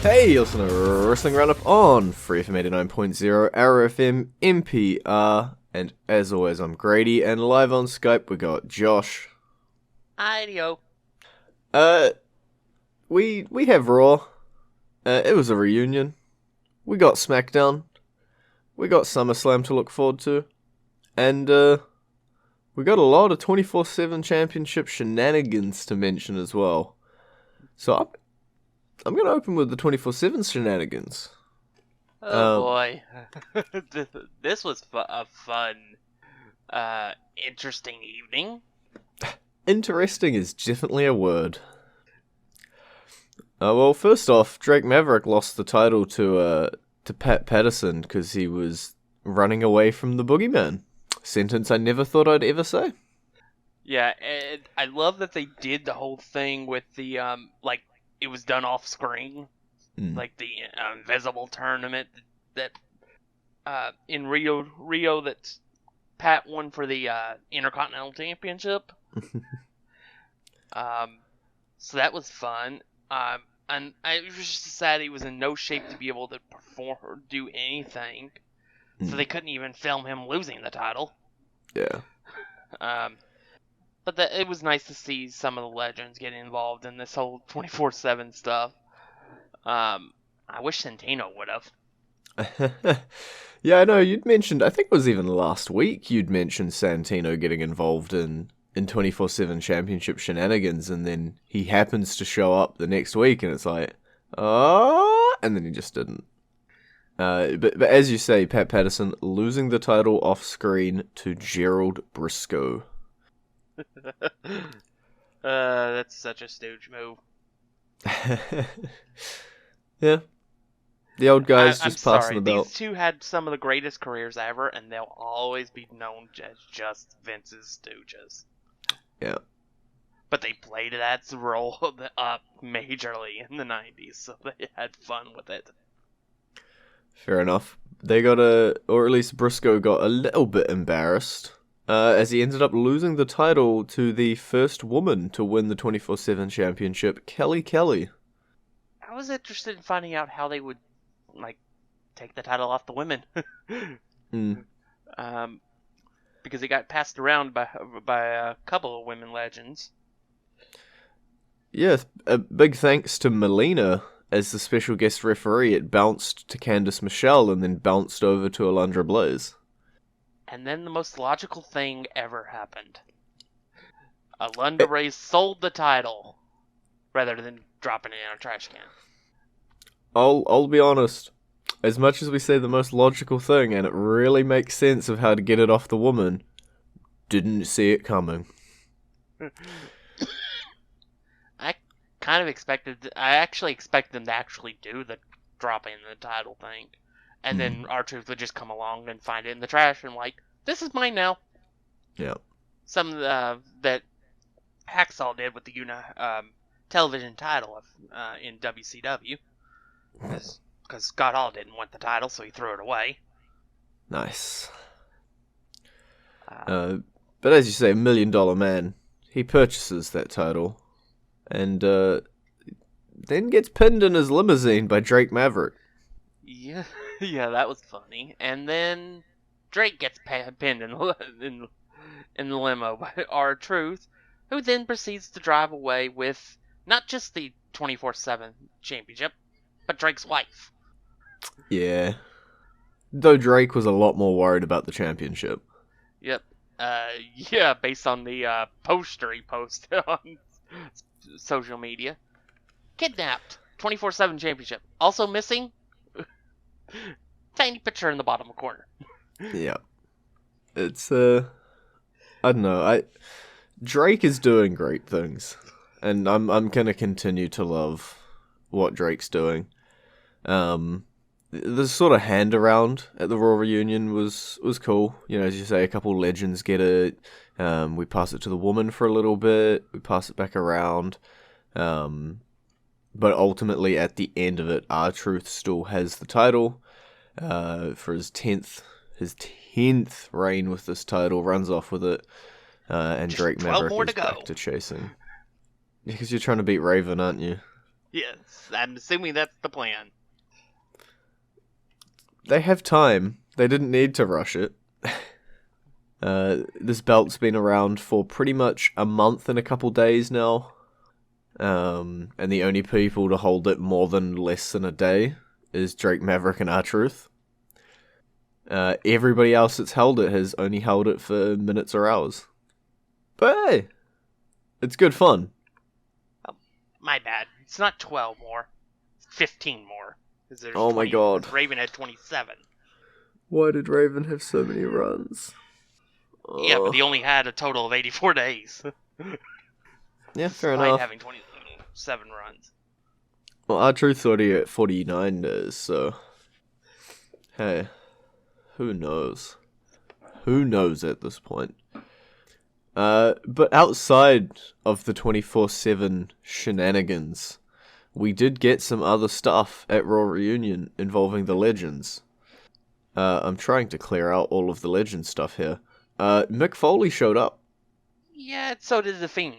Hey, you listen to Wrestling Roundup on FreeFM 89.0, ArrowFM, MPR, and as always, I'm Grady, and live on Skype we got Josh. Idio. We have Raw. It was a reunion. We got SmackDown. We got SummerSlam to look forward to. And, we got a lot of 24/7 championship shenanigans to mention as well. So I'm going to open with the 24/7 shenanigans. Oh boy. This was a fun, interesting evening. Interesting is definitely a word. Well, first off, Drake Maverick lost the title to Patterson because he was running away from the boogeyman. Sentence I never thought I'd ever say. Yeah, and I love that they did the whole thing with the, it was done off screen. Like the invisible tournament that in Rio that Pat won for the Intercontinental Championship. So that was fun. And I was just sad he was in no shape to be able to perform or do anything. So they couldn't even film him losing the title. Yeah. But it was nice to see some of the legends get involved in this whole 24/7 stuff. I wish Santino would have. Yeah, I know, you'd mentioned, I think it was even last week, you'd mentioned Santino getting involved in 24/7 championship shenanigans, and then he happens to show up the next week, and it's like, oh, and then he just didn't. But as you say, Pat Patterson losing the title off screen to Gerald Brisco. That's such a stooge move. Yeah. The old guy's just passing the belt. These two had some of the greatest careers ever, and they'll always be known as just Vince's stooges. Yeah. But they played that role up majorly in the 90s, so they had fun with it. Fair enough. They got or at least Briscoe got a little bit embarrassed, as he ended up losing the title to the first woman to win the 24/7 championship, Kelly. I was interested in finding out how they would, take the title off the women. Because it got passed around by a couple of women legends. Yeah, a big thanks to Melina as the special guest referee. It bounced to Candice Michelle and then bounced over to Alundra Blayze. And then the most logical thing ever happened. Alundra Blayze sold the title rather than dropping it in a trash can. I'll be honest. As much as we say the most logical thing, and it really makes sense of how to get it off the woman, didn't see it coming. I actually expected them to actually do the dropping the title thing. And then R-Truth would just come along and find it in the trash and this is mine now. Yeah. Some that Hacksaw did with the television title in WCW. Because Scott Hall didn't want the title, so he threw it away. Nice. But as you say, $1 Million Man, he purchases that title, and then gets pinned in his limousine by Drake Maverick. Yeah, that was funny. And then Drake gets pinned in the limo by R-Truth, who then proceeds to drive away with not just the 24/7 championship, but Drake's wife. Yeah. Though Drake was a lot more worried about the championship. Yep. Based on the poster he posted on social media. Kidnapped. 24/7 championship. Also missing? Tiny picture in the bottom corner. Yeah. It's, I don't know. Drake is doing great things. And I'm gonna continue to love what Drake's doing. The sort of hand around at the Raw reunion was cool. You know, as you say, a couple legends get it. We pass it to the woman for a little bit. We pass it back around. But ultimately, at the end of it, R-Truth still has the title for his 10th reign with this title. Runs off with it, and Just Drake Maverick is to back to chasing. Because you're trying to beat Raven, aren't you? Yes, I'm assuming that's the plan. They have time. They didn't need to rush it. This belt's been around for pretty much a month and a couple days now. And the only people to hold it more than less than a day is Drake Maverick and R-Truth. Everybody else that's held it has only held it for minutes or hours. But hey, it's good fun. Oh, my bad. It's not 12 more. It's 15 more. Oh my god. Raven had 27. Why did Raven have so many runs? Yeah, but he only had a total of 84 days. Yeah, fair Despite enough. having 27 runs. Well, R-Truth's already at 49 days, so... Hey, who knows? Who knows at this point? But outside of the 24/7 shenanigans, we did get some other stuff at Raw Reunion involving the Legends. I'm trying to clear out all of the Legends stuff here. Mick Foley showed up. Yeah, so did The Fiend.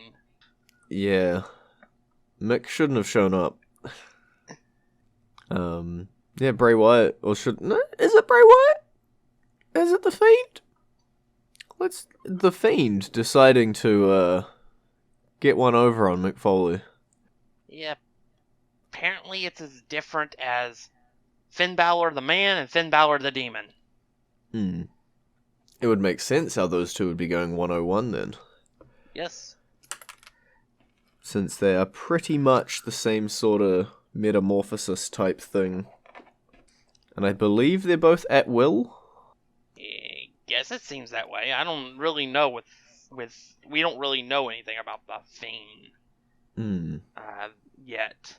Yeah. Mick shouldn't have shown up. Yeah, Bray Wyatt, or no, is it Bray Wyatt? Is it The Fiend? The Fiend deciding to, get one over on Mick Foley. Yeah, apparently it's as different as Finn Balor the Man and Finn Balor the Demon. It would make sense how those two would be going 101 then. Yes. Since they are pretty much the same sort of metamorphosis type thing. And I believe they're both at will? Yes, it seems that way. I don't really know we don't really know anything about the Fiend yet.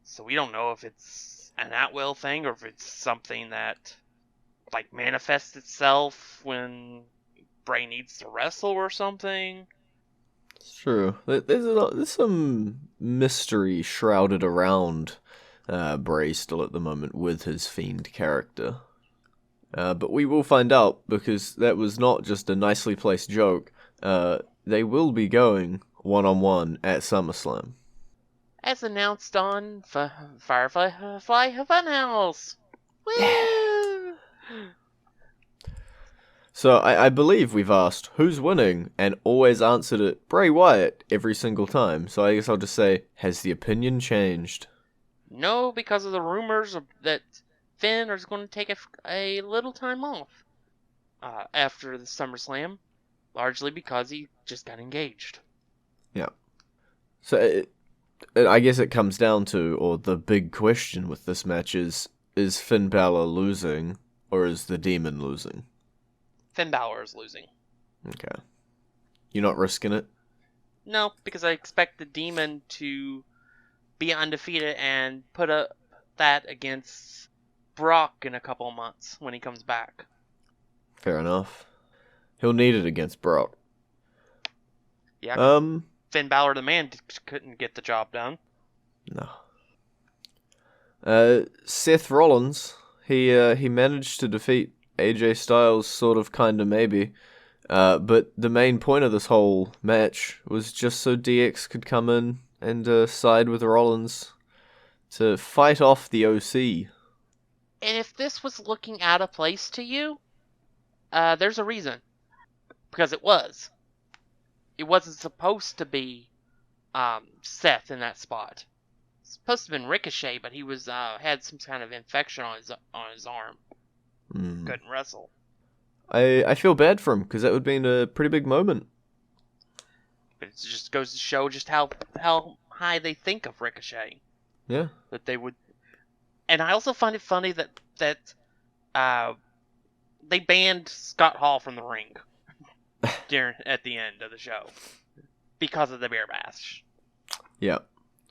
So we don't know if it's an at-will thing or if it's something that like manifests itself when Bray needs to wrestle or something. It's true. There's some mystery shrouded around Bray still at the moment with his Fiend character. But we will find out, because that was not just a nicely placed joke. They will be going one-on-one at SummerSlam. As announced on Firefly Funhouse. Woo! So I believe we've asked who's winning and always answered it Bray Wyatt every single time. So I guess I'll just say, has the opinion changed? No, because of the rumors that Finn is going to take a little time off after the SummerSlam, largely because he just got engaged. Yeah. So I guess it comes down to, or the big question with this match is Finn Balor losing or is the Demon losing? Finn Balor is losing. Okay. You're not risking it? No, because I expect the Demon to be undefeated and put up that against Brock in a couple of months when he comes back. Fair enough. He'll need it against Brock. Yeah. Finn Balor the Man couldn't get the job done. No. Seth Rollins, he managed to defeat AJ Styles, sort of, kinda, maybe. But the main point of this whole match was just so DX could come in and side with Rollins to fight off the OC. And if this was looking out of place to you, there's a reason. Because it was. It wasn't supposed to be Seth in that spot. It's supposed to have been Ricochet, but he was had some kind of infection on his arm. Couldn't wrestle. I feel bad for him, because that would have been a pretty big moment. But it just goes to show just how high they think of Ricochet. Yeah. That they would. And I also find it funny that they banned Scott Hall from the ring at the end of the show because of the bear bash. Yeah,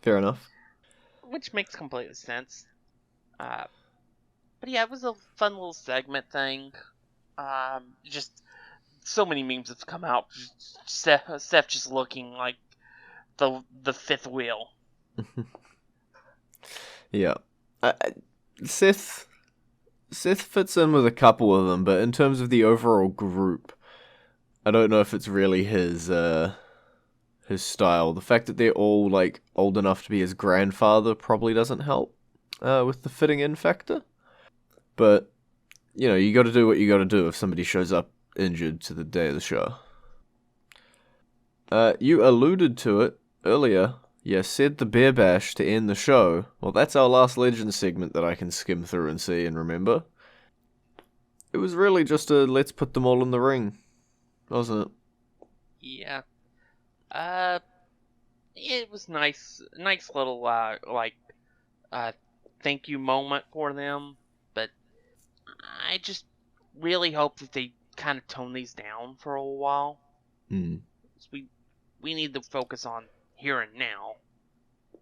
fair enough. Which makes complete sense. But yeah, it was a fun little segment thing. Just so many memes have come out. Seth just looking like the fifth wheel. Yeah. Seth fits in with a couple of them, but in terms of the overall group, I don't know if it's really his his style. The fact that they're all like old enough to be his grandfather probably doesn't help with the fitting in factor. But you got to do what you got to do if somebody shows up injured to the day of the show. You alluded to it earlier. You said the Bear Bash to end the show. Well, that's our last Legends segment that I can skim through and see and remember. It was really just a let's put them all in the ring, wasn't it? Yeah. It was nice little thank you moment for them, but I just really hope that they kind of tone these down for a while. We need to focus on here and now,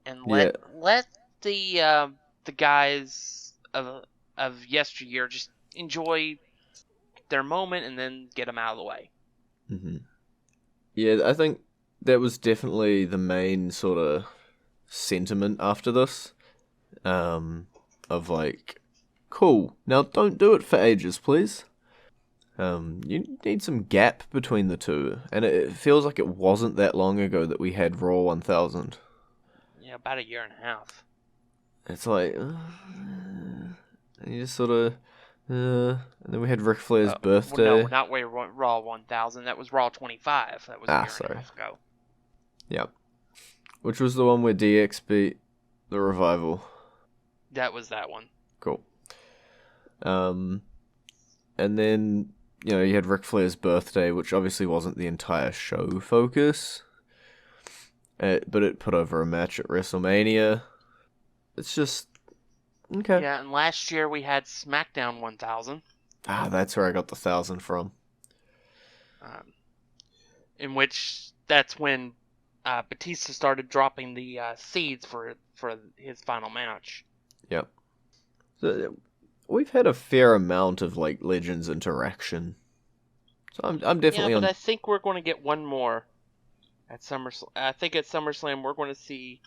and let the guys of yesteryear just enjoy their moment and then get them out of the way. Mm-hmm. Yeah, I think that was definitely the main sort of sentiment after this. Of like, cool, now don't do it for ages, please. You need some gap between the two, and it feels like it wasn't that long ago that we had Raw 1000. Yeah, about a year and a half. It's like, and you just sort of, and then we had Ric Flair's birthday. Well, no, not Raw 1000. That was Raw 25. That was a year and a half ago. Yeah, which was the one where DX beat the Revival. That was that one. Cool. And then you had Ric Flair's birthday, which obviously wasn't the entire show focus, but it put over a match at WrestleMania. It's just okay. Yeah, and last year we had SmackDown 1000. That's where I got the 1000 from. In which that's when Batista started dropping the seeds for his final match. Yep. So we've had a fair amount of like Legends interaction. So I'm definitely on. Yeah, but I think we're going to get one more at SummerSlam. I think at SummerSlam we're going to see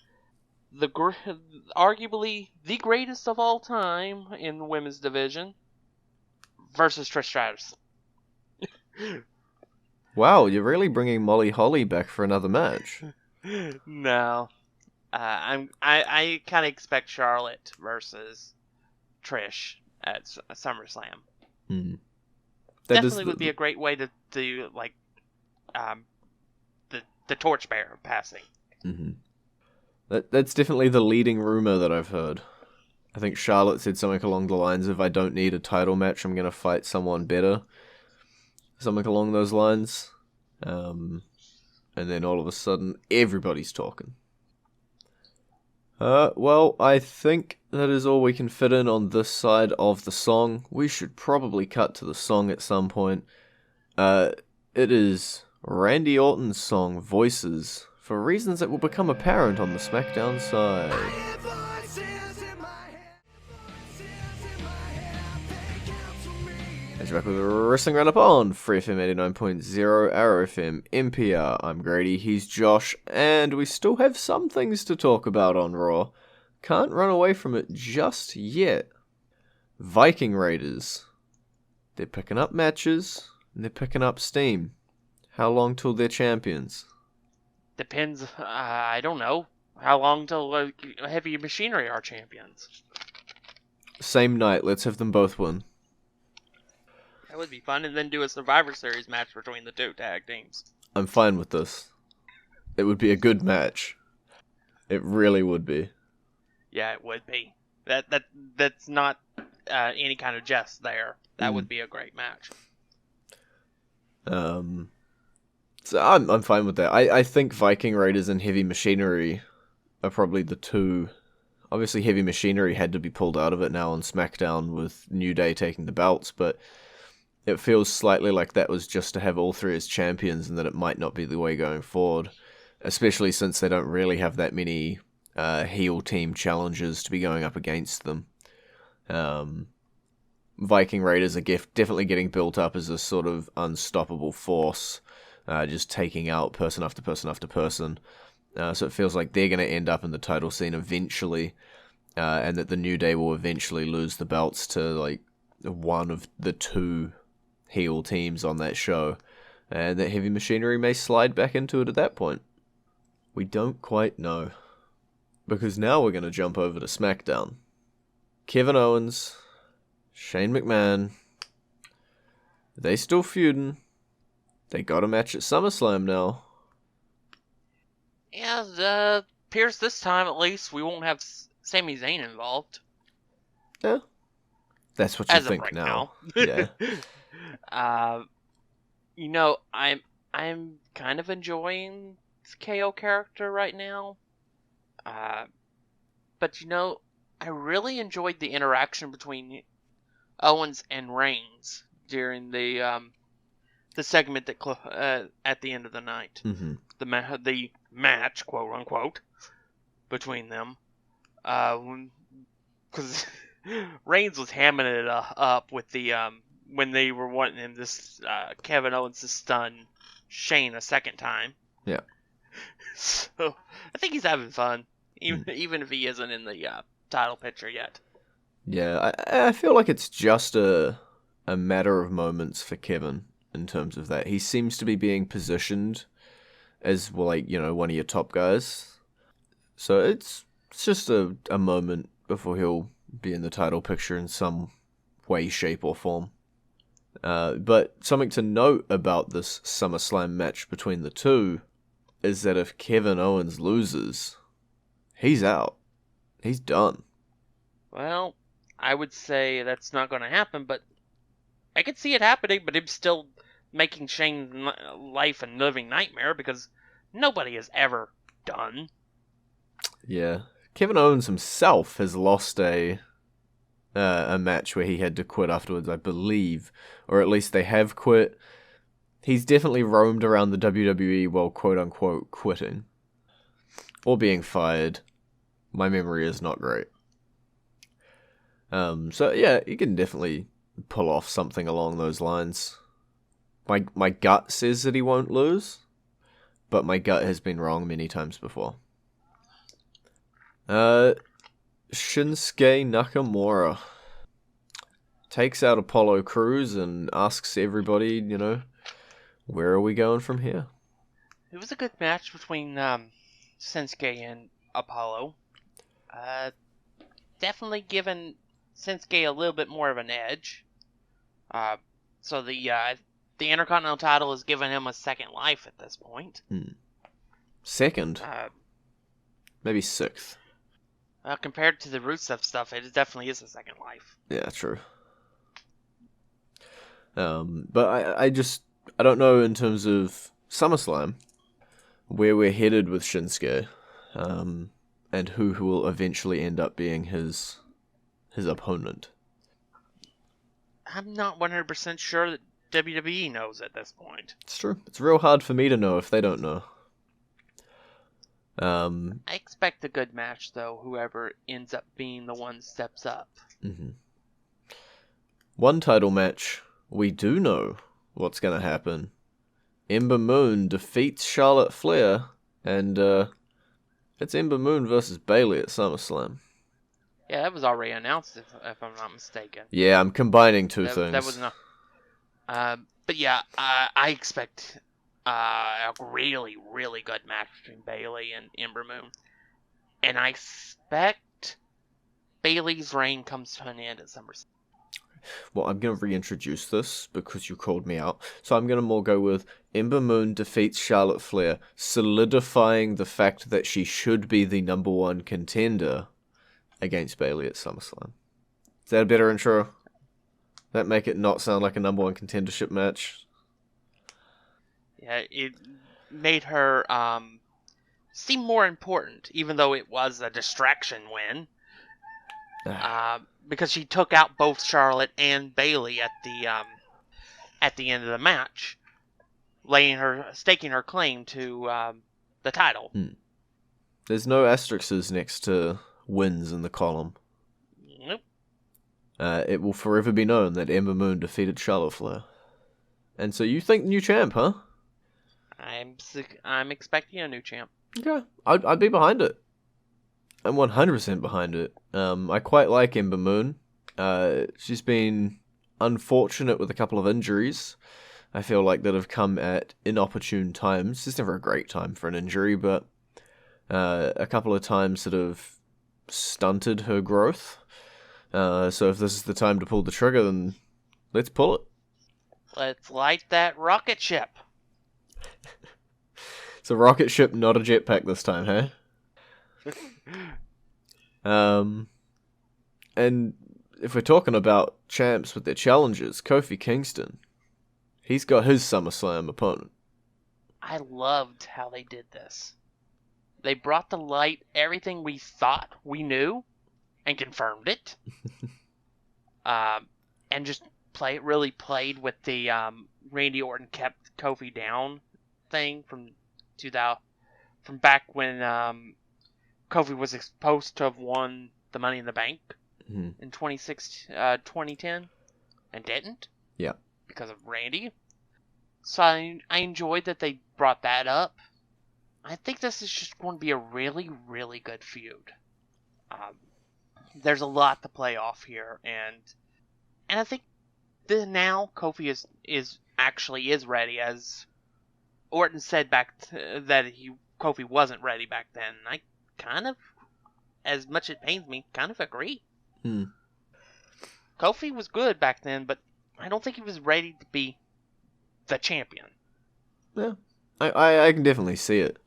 arguably the greatest of all time in the women's division versus Trish Stratus. Wow, you're really bringing Molly Holly back for another match. No, I kind of expect Charlotte versus Trish at SummerSlam. Definitely would be a great way to do like the torchbearer passing. Mm-hmm. That's definitely the leading rumor that I've heard. I think Charlotte said something along the lines of, "I don't need a title match. I'm gonna fight someone better." Something along those lines. And then all of a sudden, everybody's talking. Well, I think that is all we can fit in on this side of the song. We should probably cut to the song at some point. It is Randy Orton's song, Voices, for reasons that will become apparent on the SmackDown side. As you're back with Wrestling Roundup on FreeFM 89.0, ArrowFM, NPR. I'm Grady, he's Josh, and we still have some things to talk about on Raw. Can't run away from it just yet. Viking Raiders. They're picking up matches, and they're picking up steam. How long till they're champions? Depends, I don't know. How long till Heavy Machinery are champions? Same night, let's have them both win. That would be fun, and then do a Survivor Series match between the two tag teams. I'm fine with this. It would be a good match. It really would be. Yeah, it would be. That's not any kind of jest there. That would be a great match. So I'm fine with that. I think Viking Raiders and Heavy Machinery are probably the two. Obviously, Heavy Machinery had to be pulled out of it now on SmackDown with New Day taking the belts, but it feels slightly like that was just to have all three as champions, and that it might not be the way going forward, especially since they don't really have that many heel team challenges to be going up against them. Viking Raiders are definitely getting built up as a sort of unstoppable force, just taking out person after person after person. So it feels like they're going to end up in the title scene eventually, and that the New Day will eventually lose the belts to like one of the two heel teams on that show, and that Heavy Machinery may slide back into it at that point. We don't quite know. Because now we're going to jump over to SmackDown. Kevin Owens, Shane McMahon, they still feuding. They got a match at SummerSlam now. Yeah, appears this time at least we won't have Sami Zayn involved. Yeah. That's what you As think of right now. now. Yeah. I'm kind of enjoying this KO character right now. But I really enjoyed the interaction between Owens and Reigns during the segment that at the end of the night. Mm-hmm. The match, quote unquote, between them. Because Reigns was hamming it up with the when they were wanting him Kevin Owens to stun Shane a second time. Yeah. So I think he's having fun, even if he isn't in the title picture yet. Yeah, I feel like it's just a matter of moments for Kevin in terms of that. He seems to be being positioned as, well, like, one of your top guys. So it's just a moment before he'll be in the title picture in some way, shape, or form. But something to note about this SummerSlam match between the two is that if Kevin Owens loses, he's out. He's done. Well, I would say that's not going to happen, but I could see it happening, but him still making Shane's life a living nightmare because nobody has ever done. Yeah. Kevin Owens himself has lost a match where he had to quit afterwards, I believe. Or at least they have quit. He's definitely roamed around the WWE while quote-unquote quitting. Or being fired. My memory is not great. So yeah, you can definitely pull off something along those lines. My gut says that he won't lose, but my gut has been wrong many times before. Shinsuke Nakamura takes out Apollo Crews and asks everybody, where are we going from here? It was a good match between Shinsuke and Apollo. Definitely given Shinsuke a little bit more of an edge. So the Intercontinental title has given him a second life at this point. Second? Maybe sixth. Compared to the Rusev stuff, it definitely is a second life. Yeah, true. But I don't know in terms of SummerSlam where we're headed with Shinsuke, and who will eventually end up being his opponent. I'm not 100% sure that WWE knows at this point. It's true. It's real hard for me to know if they don't know. I expect a good match, though, whoever ends up being the one steps up. Mm-hmm. One title match, we do know what's going to happen. Ember Moon defeats Charlotte Flair, and it's Ember Moon versus Bayley at SummerSlam. Yeah, that was already announced, if I'm not mistaken. Yeah, I'm combining two things. That was not. But yeah, I expect a really, really good match between Bayley and Ember Moon, and I expect Bayley's reign comes to an end at SummerSlam. Well, I'm going to reintroduce this because you called me out. So I'm going to more go with Ember Moon defeats Charlotte Flair, solidifying the fact that she should be the number one contender against Bayley at SummerSlam. Is that a better intro? That make it not sound like a number one contendership match? Yeah, it made her seem more important, even though it was a distraction win. Because she took out both Charlotte and Bayley at the end of the match, staking her claim to the title. There's no asterisks next to wins in the column. Nope. It will forever be known that Ember Moon defeated Charlotte Flair. And so you think new champ, huh? I'm expecting a new champ. Okay, I'd be behind it. I'm 100% behind it. I quite like Ember Moon. She's been unfortunate with a couple of injuries. I feel like that have come at inopportune times. It's never a great time for an injury, but a couple of times that have stunted her growth. So if this is the time to pull the trigger, then let's pull it. Let's light that rocket ship. It's a rocket ship, not a jetpack this time, hey? And if we're talking about champs with their challenges, Kofi Kingston, he's got his SummerSlam opponent. I loved how they did this. They brought to light everything we thought we knew and confirmed it. And just really played with the Randy Orton kept Kofi down thing from back when Kofi was supposed to have won the Money in the Bank in 2010 and didn't. Yeah. Because of Randy. So I enjoyed that they brought that up. I think this is just going to be a really, really good feud. There's a lot to play off here, and I think that now Kofi is actually ready, as Orton said that Kofi wasn't ready back then. I kind of, as much as it pains me, kind of agree. Kofi was good back then, but I don't think he was ready to be the champion. Yeah, I can definitely see it.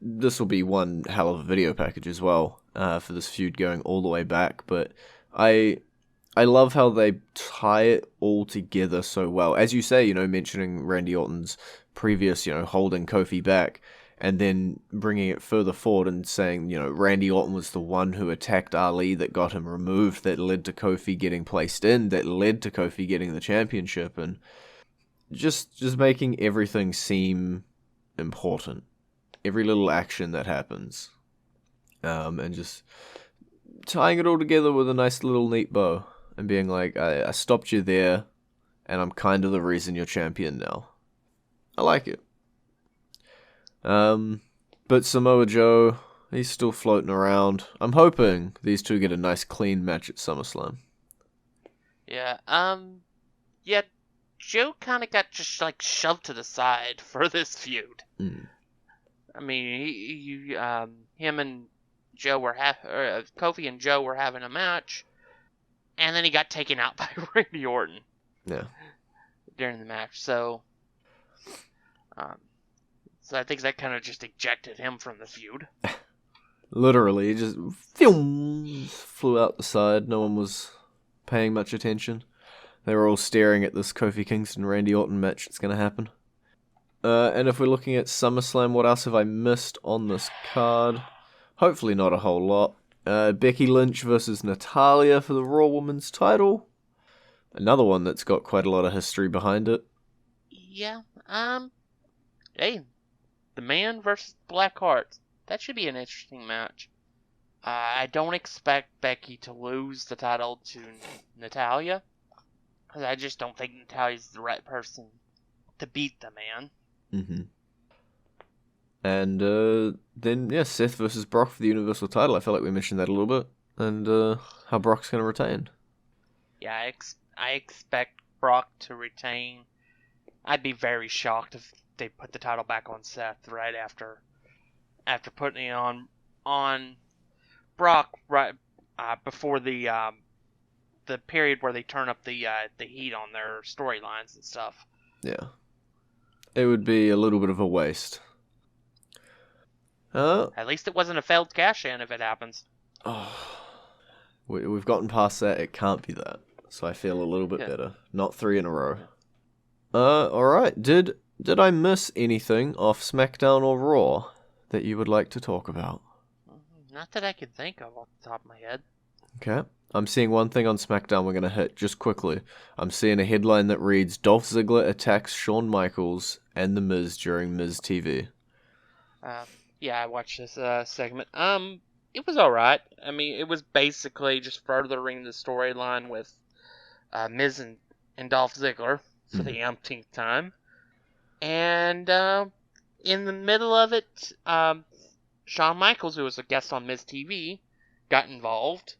This will be one hell of a video package as well, for this feud going all the way back, but I love how they tie it all together so well. As you say, mentioning Randy Orton's previous, holding Kofi back, and then bringing it further forward and saying, Randy Orton was the one who attacked Ali that got him removed, that led to Kofi getting placed in, that led to Kofi getting the championship, and just making everything seem important. Every little action that happens. And just tying it all together with a nice little neat bow. And being like, I stopped you there, and I'm kind of the reason you're champion now. I like it. But Samoa Joe, he's still floating around. I'm hoping these two get a nice clean match at SummerSlam. Yeah, Joe kind of got just shoved to the side for this feud. I mean, him and Joe were Kofi and Joe were having a match, and then he got taken out by Randy Orton. Yeah. During the match, so I think that kind of just ejected him from the feud. Literally, he just flew out the side. No one was paying much attention. They were all staring at this Kofi Kingston-Randy Orton match that's going to happen. And if we're looking at SummerSlam, what else have I missed on this card? Hopefully not a whole lot. Becky Lynch versus Natalya for the Raw Women's title. Another one that's got quite a lot of history behind it. Yeah, hey, the man versus Blackheart. That should be an interesting match. I don't expect Becky to lose the title to Natalya, because I just don't think Natalya's the right person to beat the man. And then, Seth versus Brock for the Universal title. I feel like we mentioned that a little bit. And how Brock's going to retain. Yeah, I expect Brock to retain. I'd be very shocked if they put the title back on Seth right after putting it on Brock right before the period where they turn up the heat on their storylines and stuff. Yeah. It would be a little bit of a waste. At least it wasn't a failed cash-in if it happens. Oh, we've gotten past that. It can't be that. So I feel a little bit better. Not 3 in a row. Alright. Did I miss anything off SmackDown or Raw that you would like to talk about? Not that I can think of off the top of my head. Okay. I'm seeing one thing on SmackDown we're going to hit just quickly. I'm seeing a headline that reads, Dolph Ziggler attacks Shawn Michaels and The Miz during Miz TV. Yeah, I watched this segment. It was alright. I mean, it was basically just furthering the storyline with Miz and Dolph Ziggler for the umpteenth time. And in the middle of it, Shawn Michaels, who was a guest on Miz TV, got involved.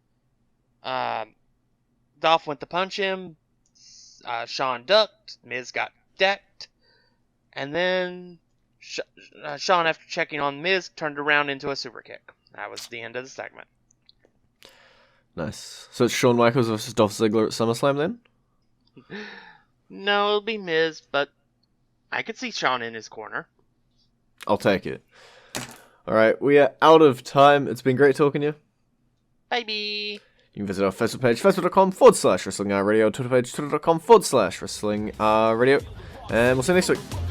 Dolph went to punch him. Shawn ducked. Miz got decked. And then Shawn, after checking on Miz, turned around into a super kick. That was the end of the segment. Nice. So it's Shawn Michaels versus Dolph Ziggler at SummerSlam then? No, it'll be Miz, but I could see Shawn in his corner. I'll take it. Alright, we are out of time. It's been great talking to you. Bye-bye. You can visit our Facebook page, facebook.com/WrestlingRadio, Twitter page, twitter.com/WrestlingRadio. And we'll see you next week.